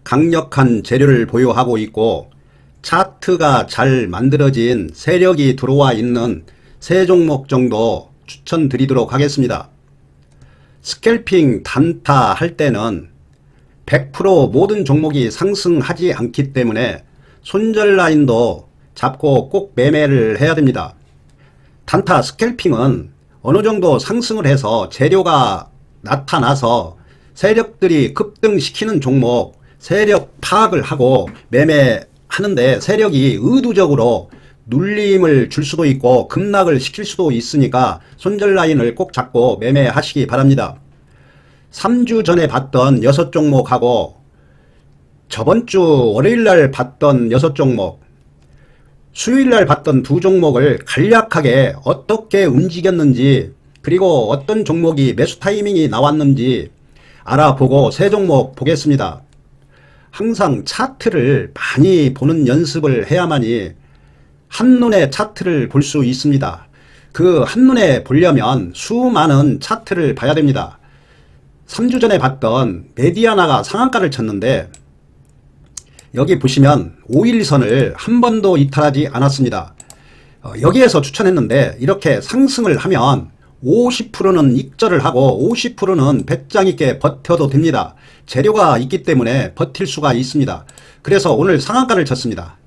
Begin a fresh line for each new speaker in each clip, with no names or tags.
강력한 재료를 보유하고 있고 차트가 잘 만들어진 세력이 들어와 있는 세 종목 정도 추천드리도록 하겠습니다. 스캘핑 단타 할 때는 100% 모든 종목이 상승하지 않기 때문에 손절 라인도 잡고 꼭 매매를 해야 됩니다. 단타 스캘핑은 어느 정도 상승을 해서 재료가 나타나서 세력들이 급등시키는 종목 세력 파악을 하고 매매하는데 세력이 의도적으로 눌림을 줄 수도 있고 급락을 시킬 수도 있으니까 손절 라인을 꼭 잡고 매매하시기 바랍니다. 3주 전에 봤던 6종목하고 저번주 월요일날 봤던 6종목 수요일날 봤던 2종목을 간략하게 어떻게 움직였는지 그리고 어떤 종목이 매수 타이밍이 나왔는지 알아보고 세 종목 보겠습니다. 항상 차트를 많이 보는 연습을 해야만이 한눈에 차트를 볼 수 있습니다. 그 한눈에 보려면 수많은 차트를 봐야 됩니다. 3주 전에 봤던 메디아나가 상한가를 쳤는데 여기 보시면 5일선을 한 번도 이탈하지 않았습니다. 여기에서 추천했는데 이렇게 상승을 하면 50%는 익절을 하고 50%는 배짱 있게 버텨도 됩니다. 재료가 있기 때문에 버틸 수가 있습니다. 그래서 오늘 상한가를 쳤습니다.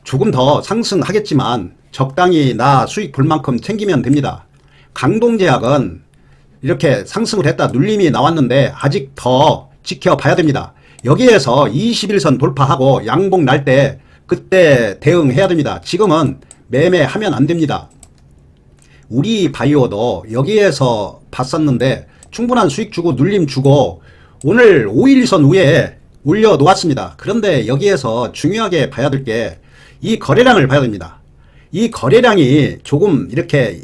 조금 더 상승하겠지만 적당히 나 수익 볼 만큼 챙기면 됩니다. 강동제약은 이렇게 상승을 했다 눌림이 나왔는데 아직 더 지켜봐야 됩니다. 여기에서 21선 돌파하고 양봉 날 때 그때 대응해야 됩니다. 지금은 매매하면 안 됩니다. 우리 바이오도 여기에서 봤었는데 충분한 수익 주고 눌림 주고 오늘 5일선 위에 올려놓았습니다. 그런데 여기에서 중요하게 봐야 될 게 이 거래량을 봐야 됩니다. 이 거래량이 조금 이렇게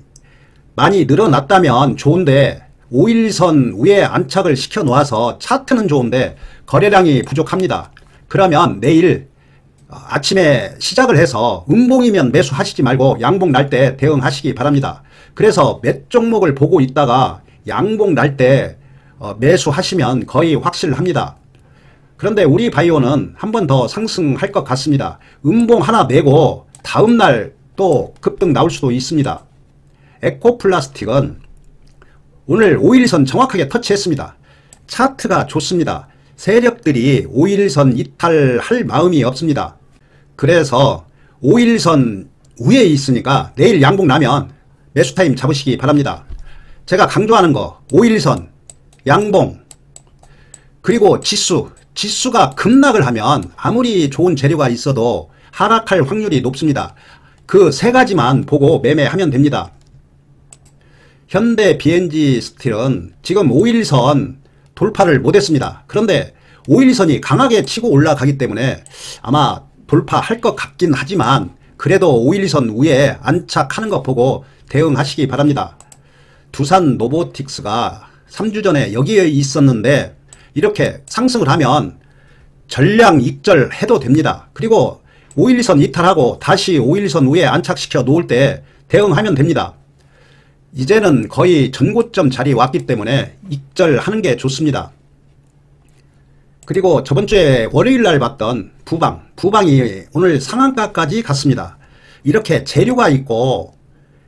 많이 늘어났다면 좋은데 5일선 위에 안착을 시켜 놓아서 차트는 좋은데 거래량이 부족합니다. 그러면 내일 아침에 시작을 해서 음봉이면 매수하시지 말고 양봉 날 때 대응하시기 바랍니다. 그래서 몇 종목을 보고 있다가 양봉 날 때 매수하시면 거의 확실합니다. 그런데 우리 바이오는 한 번 더 상승할 것 같습니다. 음봉 하나 내고 다음날 또 급등 나올 수도 있습니다. 에코플라스틱은 오늘 5일선 정확하게 터치했습니다. 차트가 좋습니다. 세력들이 5일선 이탈할 마음이 없습니다. 그래서 5일선 위에 있으니까 내일 양봉 나면 매수 타임 잡으시기 바랍니다. 제가 강조하는 거 5일선, 양봉, 그리고 지수가 급락을 하면 아무리 좋은 재료가 있어도 하락할 확률이 높습니다. 그 세 가지만 보고 매매하면 됩니다. 현대 BNG 스틸은 지금 5일선 돌파를 못했습니다. 그런데 5일선이 강하게 치고 올라가기 때문에 아마 돌파할 것 같긴 하지만 그래도 5일선 위에 안착하는 것 보고 대응하시기 바랍니다. 두산 로보틱스가 3주 전에 여기에 있었는데 이렇게 상승을 하면 전량 익절해도 됩니다. 그리고 5일선 이탈하고 다시 5일선 위에 안착시켜 놓을 때 대응하면 됩니다. 이제는 거의 전고점 자리 왔기 때문에 익절하는 게 좋습니다. 그리고 저번주에 월요일날 봤던 부방이 오늘 상한가까지 갔습니다. 이렇게 재료가 있고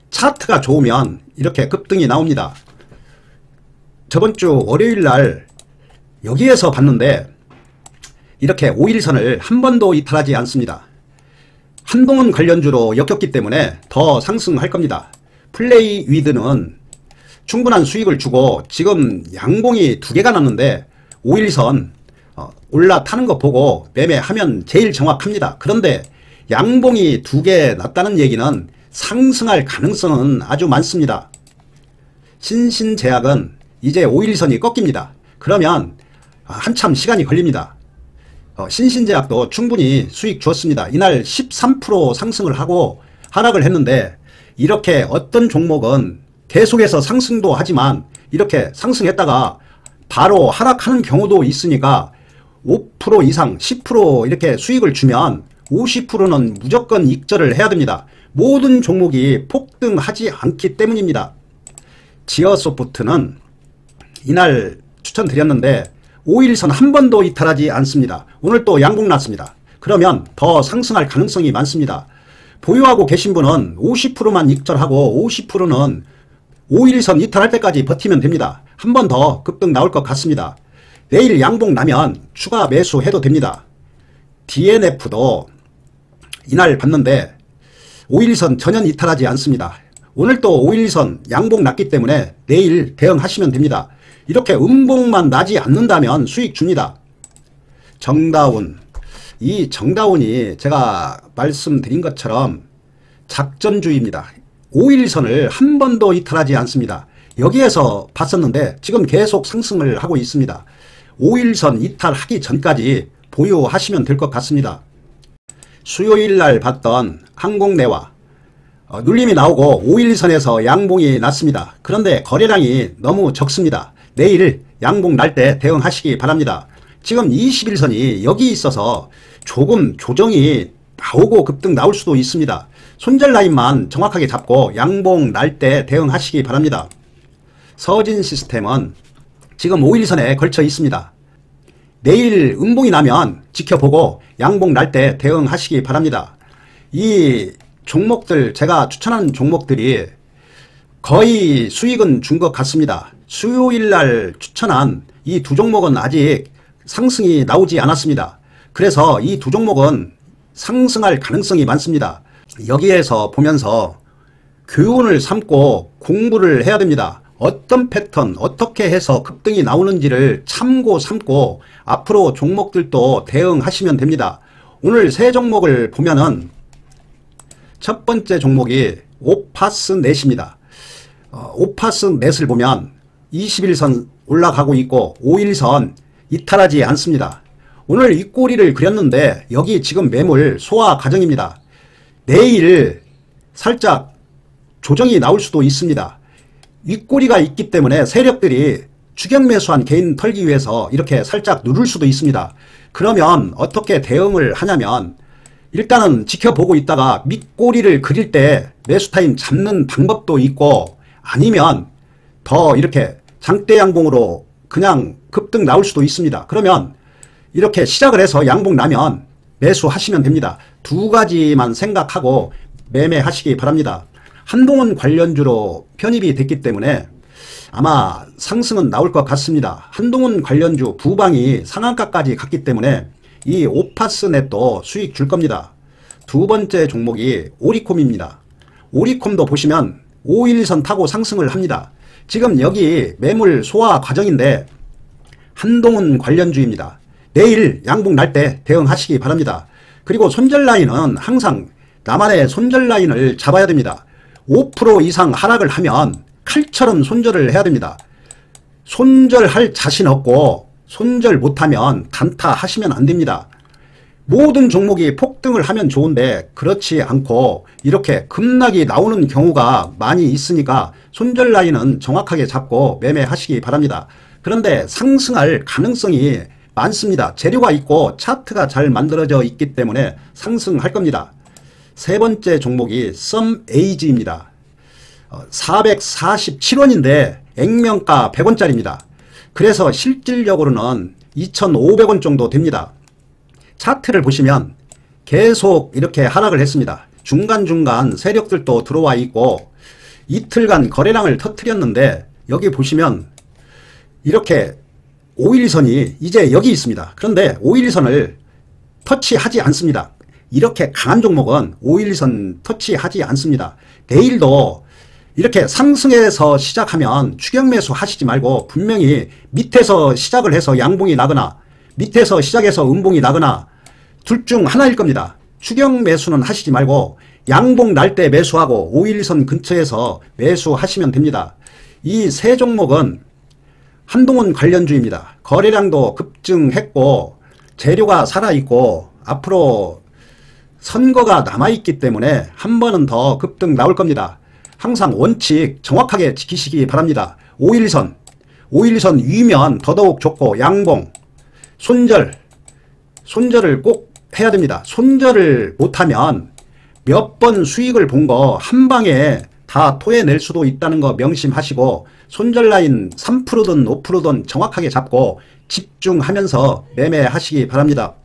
차트가 좋으면 이렇게 급등이 나옵니다. 저번주 월요일날 여기에서 봤는데 이렇게 5일선을 한 번도 이탈하지 않습니다. 한동훈 관련주로 엮였기 때문에 더 상승할 겁니다. 플레이 위드는 충분한 수익을 주고 지금 양봉이 2개가 났는데 5일선 올라타는 거 보고 매매하면 제일 정확합니다. 그런데 양봉이 2개 났다는 얘기는 상승할 가능성은 아주 많습니다. 신신제약은 이제 5일선이 꺾입니다. 그러면 한참 시간이 걸립니다. 신신제약도 충분히 수익 주었습니다. 이날 13% 상승을 하고 하락을 했는데 이렇게 어떤 종목은 계속해서 상승도 하지만 이렇게 상승했다가 바로 하락하는 경우도 있으니까 5% 이상 10% 이렇게 수익을 주면 50%는 무조건 익절을 해야 됩니다. 모든 종목이 폭등하지 않기 때문입니다. 지어소프트는 이날 추천드렸는데 5일선 한 번도 이탈하지 않습니다. 오늘 또 양봉 났습니다. 그러면 더 상승할 가능성이 많습니다. 보유하고 계신 분은 50%만 익절하고 50%는 5일선 이탈할 때까지 버티면 됩니다. 한 번 더 급등 나올 것 같습니다. 내일 양봉 나면 추가 매수해도 됩니다. DNF도 이날 봤는데 5일선 전혀 이탈하지 않습니다. 오늘 또 5일선 양봉 났기 때문에 내일 대응하시면 됩니다. 이렇게 음봉만 나지 않는다면 수익 줍니다. 정다운, 이 정다운이 제가 말씀드린 것처럼 작전주의입니다. 5일선을 한 번도 이탈하지 않습니다. 여기에서 봤었는데 지금 계속 상승을 하고 있습니다. 5일선 이탈하기 전까지 보유하시면 될 것 같습니다. 수요일날 봤던 항공내와 눌림이 나오고 5일선에서 양봉이 났습니다. 그런데 거래량이 너무 적습니다. 내일 양봉 날 때 대응하시기 바랍니다. 지금 21선이 여기 있어서 조금 조정이 나오고 급등 나올 수도 있습니다. 손절 라인만 정확하게 잡고 양봉 날 때 대응하시기 바랍니다. 서진시스템은 지금 5일선에 걸쳐 있습니다. 내일 음봉이 나면 지켜보고 양봉 날 때 대응하시기 바랍니다. 이 종목들, 제가 추천한 종목들이 거의 수익은 준 것 같습니다. 수요일날 추천한 이 두 종목은 아직 상승이 나오지 않았습니다. 그래서 이 두 종목은 상승할 가능성이 많습니다. 여기에서 보면서 교훈을 삼고 공부를 해야 됩니다. 어떤 패턴, 어떻게 해서 급등이 나오는지를 참고 삼고 앞으로 종목들도 대응하시면 됩니다. 오늘 세 종목을 보면은 첫 번째 종목이 오파스넷입니다. 오파스넷을 보면 21선 올라가고 있고 5일선 이탈하지 않습니다. 오늘 윗꼬리를 그렸는데 여기 지금 매물 소화 과정입니다. 내일 살짝 조정이 나올 수도 있습니다. 윗꼬리가 있기 때문에 세력들이 추격 매수한 개인 털기 위해서 이렇게 살짝 누를 수도 있습니다. 그러면 어떻게 대응을 하냐면 일단은 지켜보고 있다가 밑꼬리를 그릴 때 매수 타임 잡는 방법도 있고 아니면 더 이렇게 장대 양봉으로 그냥 급등 나올 수도 있습니다. 그러면 이렇게 시작을 해서 양봉 나면 매수하시면 됩니다. 두 가지만 생각하고 매매하시기 바랍니다. 한동훈 관련주로 편입이 됐기 때문에 아마 상승은 나올 것 같습니다. 한동훈 관련주 부방이 상한가까지 갔기 때문에 이 오파스넷도 수익 줄 겁니다. 두 번째 종목이 오리콤입니다. 오리콤도 보시면 5일선 타고 상승을 합니다. 지금 여기 매물 소화 과정인데 한동훈 관련주입니다. 내일 양봉 날 때 대응하시기 바랍니다. 그리고 손절 라인은 항상 나만의 손절 라인을 잡아야 됩니다. 5% 이상 하락을 하면 칼처럼 손절을 해야 됩니다. 손절할 자신 없고 손절 못하면 단타하시면 안 됩니다. 모든 종목이 폭등을 하면 좋은데 그렇지 않고 이렇게 급락이 나오는 경우가 많이 있으니까 손절 라인은 정확하게 잡고 매매하시기 바랍니다. 그런데 상승할 가능성이 많습니다. 재료가 있고 차트가 잘 만들어져 있기 때문에 상승할 겁니다. 세 번째 종목이 썸에이지입니다. 447원인데 액면가 100원짜리입니다. 그래서 실질적으로는 2,500원 정도 됩니다. 차트를 보시면 계속 이렇게 하락을 했습니다. 중간중간 세력들도 들어와 있고 이틀간 거래량을 터뜨렸는데 여기 보시면 이렇게 5일선이 이제 여기 있습니다. 그런데 5일선을 터치하지 않습니다. 이렇게 강한 종목은 5일선 터치하지 않습니다. 내일도 이렇게 상승해서 시작하면 추격 매수 하시지 말고 분명히 밑에서 시작을 해서 양봉이 나거나 밑에서 시작해서 음봉이 나거나 둘 중 하나일 겁니다. 추격 매수는 하시지 말고 양봉 날 때 매수하고 5일선 근처에서 매수하시면 됩니다. 이 세 종목은 한동훈 관련주입니다. 거래량도 급증했고 재료가 살아있고 앞으로 선거가 남아있기 때문에 한 번은 더 급등 나올 겁니다. 항상 원칙 정확하게 지키시기 바랍니다. 5일선 위면 더더욱 좋고 양봉, 손절을 꼭 해야 됩니다. 손절을 못하면 몇 번 수익을 본 거 한 방에 다 토해낼 수도 있다는 거 명심하시고 손절 라인 3%든 5%든 정확하게 잡고 집중하면서 매매하시기 바랍니다.